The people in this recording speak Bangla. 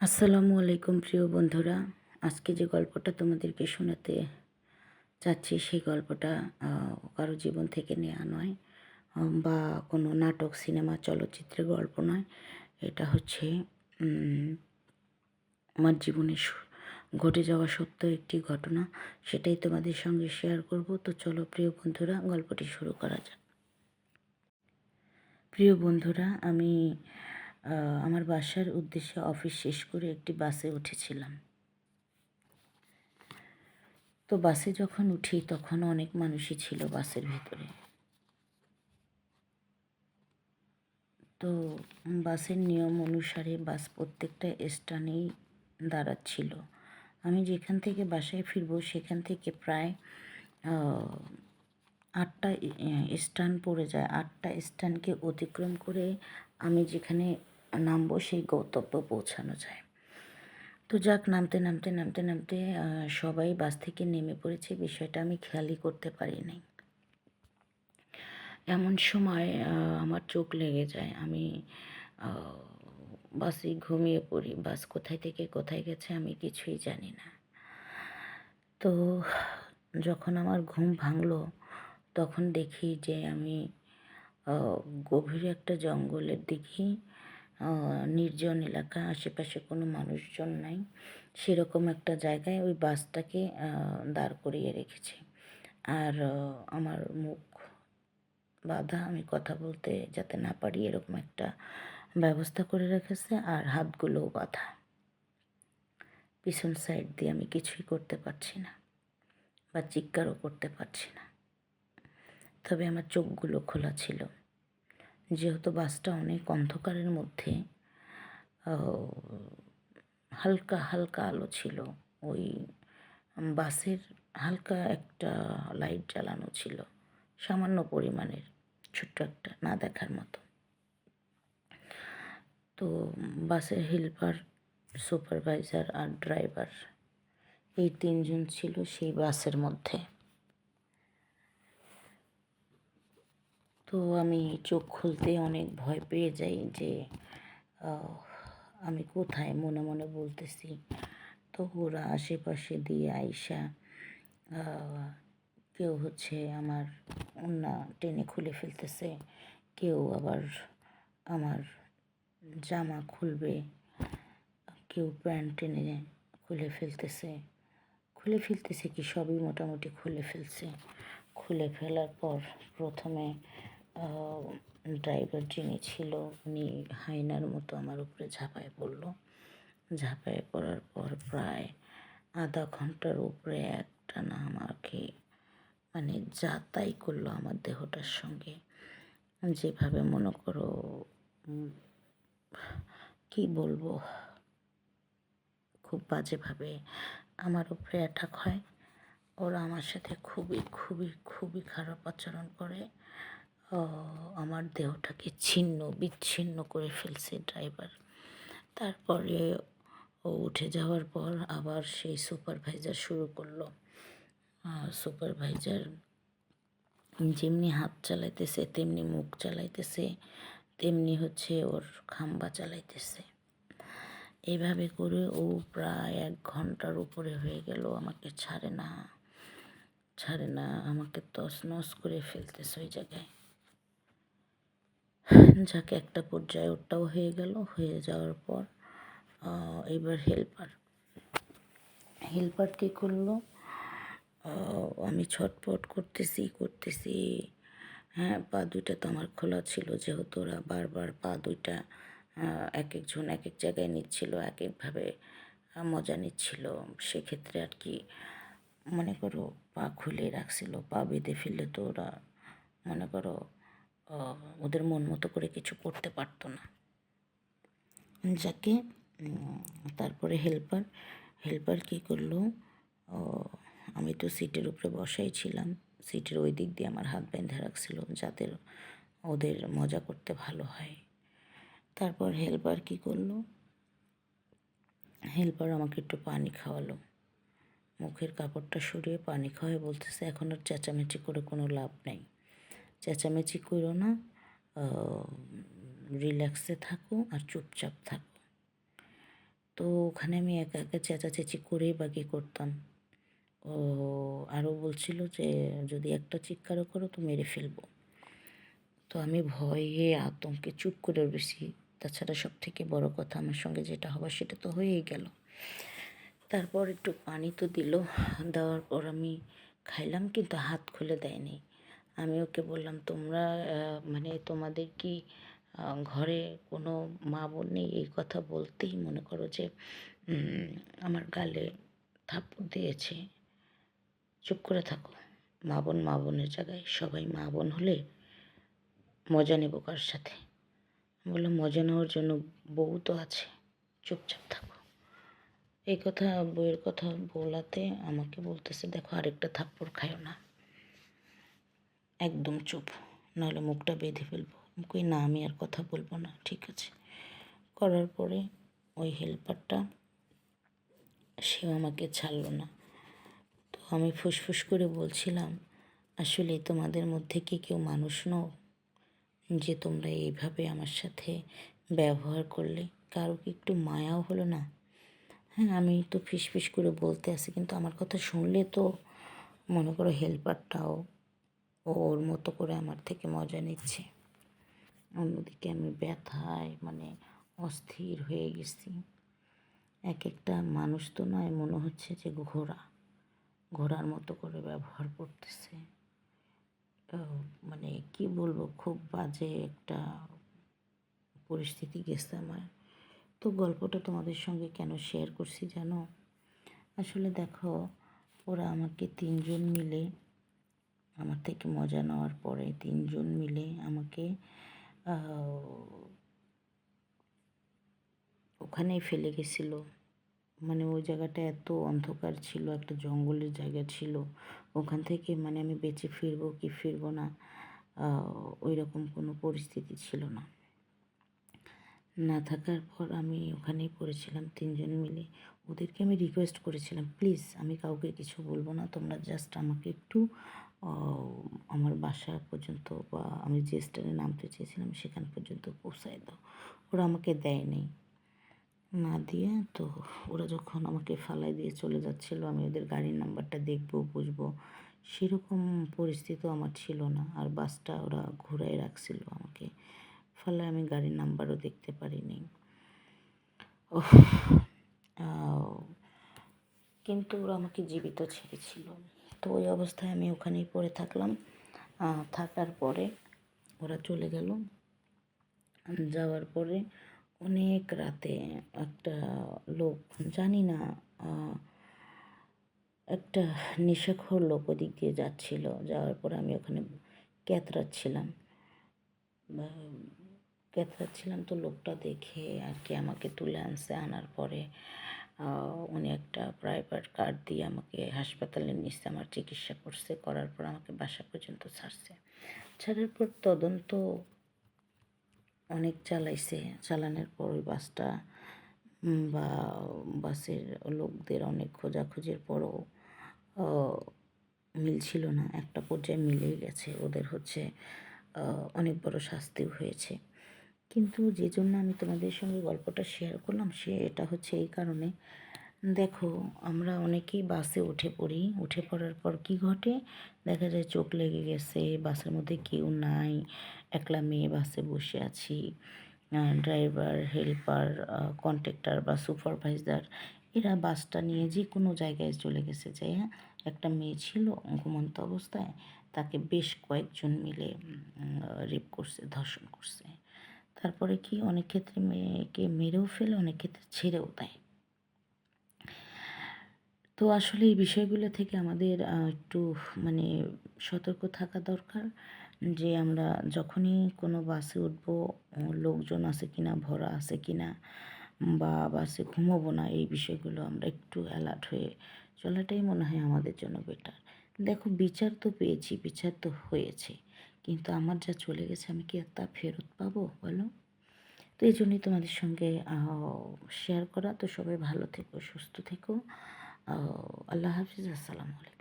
আসসালামু আলাইকুম প্রিয় বন্ধুরা। আজকে যে গল্পটা তোমাদেরকে শোনাতে চাচ্ছি সেই গল্পটা কারো জীবন থেকে নেওয়া নয়, বা কোনো নাটক, সিনেমা, চলচ্চিত্রের গল্প নয়। এটা হচ্ছে উম, আমার জীবনে ঘটে যাওয়া সত্য একটি ঘটনা। সেটাই তোমাদের সঙ্গে শেয়ার করব। তো চলো প্রিয় বন্ধুরা, গল্পটি শুরু করা যাক। প্রিয় বন্ধুরা, আমি আমার বাসার উদ্দেশ্যে অফিস শেষ করে একটি বাসে উঠেছিলাম। তো বাসে যখন উঠি তখন অনেক মানুষই ছিল বাসের ভিতরে। তো বাসের নিয়ম অনুসারে বাস প্রত্যেকটা স্ট্যান্ডেই দাঁড়াচ্ছিল। আমি যেখান থেকে বাসায় ফিরবো সেখান থেকে প্রায় 8টা স্ট্যান্ড পড়ে যায়। 8টা স্ট্যান্ডকে অতিক্রম করে আমি যেখানে নামবো সেই গন্তব্যে পৌঁছানো যায়। তো যাক, নামতে নামতে নামতে নামতে সবাই বাস থেকে নেমে পড়েছে, বিষয়টা আমি খেয়ালই করতে পারি নাই। এমন সময় আমার চোখ লেগে যায়। আমি বাসে ঘুমিয়ে পড়ি। বাস কোথায় থেকে কোথায় গেছে আমি কিছুই জানি না। তো যখন আমার ঘুম ভাঙলো তখন দেখি যে আমি গভীর একটা জঙ্গলের দিকে, নির্জন এলাকা, আশেপাশে কোনো মানুষজন নাই, সেরকম একটা জায়গায় ওই বাসটাকে দাঁড় করিয়ে রেখেছে। আর আমার মুখ বাধা, আমি কথা বলতে যাতে না পারি এরকম একটা ব্যবস্থা করে রেখেছে, আর হাতগুলোও বাঁধা। পিছন সাইড দিয়ে আমি কিছুই করতে পারছি না বা চিৎকারও করতে পারছি না। তবে আমার চোখগুলো খোলা ছিল। যেহেতু বাসটা অনেক অন্ধকারের মধ্যে, হালকা হালকা আলো ছিল। ওই বাসের হালকা একটা লাইট জ্বালানো ছিল, সামান্য পরিমাণের, ছোট্ট একটা, না দেখার মতো। তো বাসের হেল্পার, সুপারভাইজার আর ড্রাইভার, এই তিনজন ছিল সেই বাসের মধ্যে। তো আমি চোখ খুলতে অনেক ভয় পেয়ে যাই যে আমি কোথায়, মনে মনে বলতেছি। তো ওরা আশেপাশে দিয়ে আইসা কেউ হচ্ছে আমার ওড়না টেনে খুলে ফেলতেছে, কেউ আবার আমার জামা খুলবে, কেউ প্যান্ট টেনে খুলে ফেলতেছে কি সবই মোটামুটি খুলে ফেলছে। খুলে ফেলার পর প্রথমে ড্রাইভার যিনি ছিল উনি হায়নার মতো আমার উপরে ঝাঁপায় পড়ল। ঝাঁপায় পড়ার পর প্রায় আধা ঘন্টার উপরে একটানা আমাকে মানে যাতাই করলো আমার দেহটার সঙ্গে। যেভাবে মনে করো, কি বলবো, খুব বাজেভাবে আমার উপরে অ্যাটাক হয়। ওরা আমার সাথে খুবই খুবই খুবই খারাপ আচরণ করে। আমার দেহটাকে ছিন্ন বিচ্ছিন্ন করে ফেলছে ড্রাইভার। তারপরে ও উঠে যাওয়ার পর আবার সেই সুপারভাইজার শুরু করলো। সুপারভাইজার যেমনি হাত চালাইতেছে, তেমনি মুখ চালাইতেছে, তেমনি হচ্ছে ওর খাম্বা চালাইতেছে। এইভাবে করে ও প্রায় 1 ঘন্টার উপরে হয়ে গেল আমাকে ছাড়ে না, আমাকে তছনছ করে ফেলতেছে ওই জায়গায়। যাকে একটা পর্যায়ে ওটাও হয়ে গেল। হয়ে যাওয়ার পর এবার হেল্পার কী করলো, আমি ছটফট করতেছি। হ্যাঁ, পা দুইটা তো আমার খোলা ছিল, যেহেতু ওরা বারবার পা দুইটা এক একজন এক এক জায়গায় নিচ্ছিল, এক একভাবে মজা নিচ্ছিল। সেক্ষেত্রে আর কি, মনে করো পা খুলে রাখছিল। পা বেঁধে ফেললে তো ওরা, মনে করো, ওদের মন মতো করে কিছু করতে পারতো না। যাকে তারপরে হেল্পার কী করলো, আমি তো সিটের উপরে বসাই ছিলাম, সিটের ওই দিক দিয়ে আমার হাত বেঁধে রাখছিল যাতে ওদের মজা করতে ভালো হয়। তারপর হেল্পার কী করলো, হেল্পার আমাকে একটু পানি খাওয়ালো। মুখের কাপড়টা সরিয়ে পানি খাওয়াই বলতেছে, এখন আর চেঁচামেচি করে কোনো লাভ নেই, চেঁচামেচি করো না, রিল্যাক্সে থাকো আর চুপচাপ থাকো। তো ওখানে আমি একা একা চেঁচাচেঁচি করেই বা কী করতাম। ও আরও বলছিল যে যদি একটা চিৎকারও করো তো মেরে ফেলবো। তো আমি ভয়ে আতঙ্কে চুপ করে রয়েছি। তাছাড়া সবথেকে বড় কথা আমার সঙ্গে যেটা হবার সেটা তো হয়েই গেল। তারপর একটু পানি তো দিল, দেওয়ার পর আমি খাইলাম কিন্তু হাত খুলে দেয়নি। আমি ওকে বললাম তোমরা মানে তোমাদের কি ঘরে কোনো মা বোন নেই? এই কথা বলতেই মনে করো যে আমার গালে থাপ্পড় দিয়েছে। চুপ করে থাকো, মা বোনের জায়গায় সবাই মা বোন হলে মজা নেব কার সাথে? বললাম মজা নেওয়ার জন্য বউ তো আছে, চুপচাপ থাকো। এই কথা বউয়ের কথা বলাতে আমাকে বলতেছে দেখো আরেকটা থাপ্পড় খাইও না, একদম চুপ, নাহলে মুখটা বেঁধে ফেলবো। আমি কই না আমি আর কথা বলবো না, ঠিক আছে। করার পরে ওই হেল্পারটা সেও আমাকে ছাড়লো না। তো আমি ফুসফুস করে বলছিলাম আসলে তোমাদের মধ্যে কি কেউ মানুষ নও যে তোমরা এইভাবে আমার সাথে ব্যবহার করলে? কারো কি একটু মায়াও হলো না? হ্যাঁ, আমি তো ফিসফিস করে বলতে আসি কিন্তু আমার কথা শুনলে তো মনে করো হেল্পারটাও ওর মতো করে আমার থেকে মজা নিচ্ছে। অন্যদিকে আমি ব্যথায় মানে অস্থির হয়ে গেছি। এক একটা মানুষ তো নয়, মনে হচ্ছে যে ঘোড়ার মতো করে ব্যবহার করতেছে। মানে কি বলবো, খুব বাজে একটা পরিস্থিতি গেছে আমার। তো গল্পটা তোমাদের সঙ্গে কেন শেয়ার করছি জানো? আসলে দেখো, ওরা আমাকে তিনজন মিলে আমার থেকে মজা নেওয়ার পরে তিনজন মিলে আমাকে ওখানেই ফেলে গেছিলো। মানে ওই জায়গাটা এত অন্ধকার ছিল, একটা জঙ্গলের জায়গা ছিল। ওখান থেকে মানে আমি বেঁচে ফিরবো কি ফিরবো না ওই রকম কোনো পরিস্থিতি ছিল না। না থাকার পর আমি ওখানেই পড়েছিলাম তিনজন মিলে। ওদেরকে আমি রিকোয়েস্ট করেছিলাম প্লিজ আমি কাউকে কিছু বলবো না, তোমরা জাস্ট আমাকে একটু আমার বাসা পর্যন্ত বা আমি যে স্টেশনে নামতে চেয়েছিলাম সেখান পর্যন্ত পৌঁছায় দাও। ওরা আমাকে দেয়নি। না দিয়ে তো ওরা যখন আমাকে ফালাই দিয়ে চলে যাচ্ছিলো, আমি ওদের গাড়ির নাম্বারটা দেখবো বুঝবো সেরকম পরিস্থিতিও আমার ছিল না। আর বাসটা ওরা ঘুরাই রাখছিল আমাকে ফালায়, আমি গাড়ির নাম্বারও দেখতে পারিনি। ওহ, কিন্তু ওরা আমাকে জীবিত ছেড়েছিল। তো ওই অবস্থায় আমি ওখানেই পড়ে থাকলাম। থাকার পরে ওরা চলে গেল। যাওয়ার পরে অনেক রাতে একটা লোক, জানি না, একটা নেশাখোর লোক ওদিক দিয়ে যাচ্ছিল। যাওয়ার পরে আমি ওখানে ক্যাতরাচ্ছিলাম ক্যাতরাচ্ছিলাম তো লোকটা দেখে আর কি আমাকে তুলে আনছে। আনার পরে উনি একটা প্রাইভেট কার দিয়ে আমাকে হাসপাতালে নিচ্ছে, আমার চিকিৎসা করছে। করার পর আমাকে বাসা পর্যন্ত ছাড়ছে। ছাড়ার পর তদন্ত অনেক চালাইছে। চালানোর পর ওই বাসটা বা বাসের লোকদের অনেক খোঁজাখুঁজির পরও মিলছিল না। একটা পর্যায়ে মিলেই গেছে। ওদের হচ্ছে অনেক বড় শাস্তিও হয়েছে। কিন্তু যে জন্য আমি তোমাদের সঙ্গে গল্পটা শেয়ার করলাম এটা হচ্ছে এই কারণে, দেখো আমরা অনেকেই বাসে উঠে পড়ি। উঠে পড়ার পর কী ঘটে, দেখা যায় চোখ লেগে গেছে, বাসের মধ্যে কেউ নাই, একলা মেয়ে বাসে বসে আছি। ড্রাইভার, হেল্পার, কন্ডাক্টর বা সুপারভাইজার এরা বাসটা নিয়ে যে কোনো জায়গায় চলে গেছে। যে একটা মেয়ে ছিল ঘুমন্ত অবস্থায়, তাকে বেশ কয়েকজন মিলে রেপ করছে, ধর্ষণ করছে। তারপরে কি অনেক ক্ষেত্রে মেয়েকে মেরেও ফেলে, অনেক ক্ষেত্রে ছেড়েও দেয়। তো আসলে এই বিষয়গুলো থেকে আমাদের একটু মানে সতর্ক থাকা দরকার যে আমরা যখনই কোনো বাসে উঠবো লোকজন আছে কিনা, ভরা আছে কিনা, বা বাসে ঘুমোবো না, এই বিষয়গুলো আমরা একটু অ্যালার্ট হয়ে চলাটাই মনে হয় আমাদের জন্য বেটার। দেখো বিচার তো পেয়েছি, বিচার তো হয়েছে, কিন্তু আমার যা চলে গেছে আমি কি আর তা ফেরত পাবো বলো? তো এই জন্যই তোমাদের সঙ্গে শেয়ার করা। তো সবাই ভালো থেকো, সুস্থ থেকো। আল্লাহ হাফিজ, আসসালামু আলাইকুম।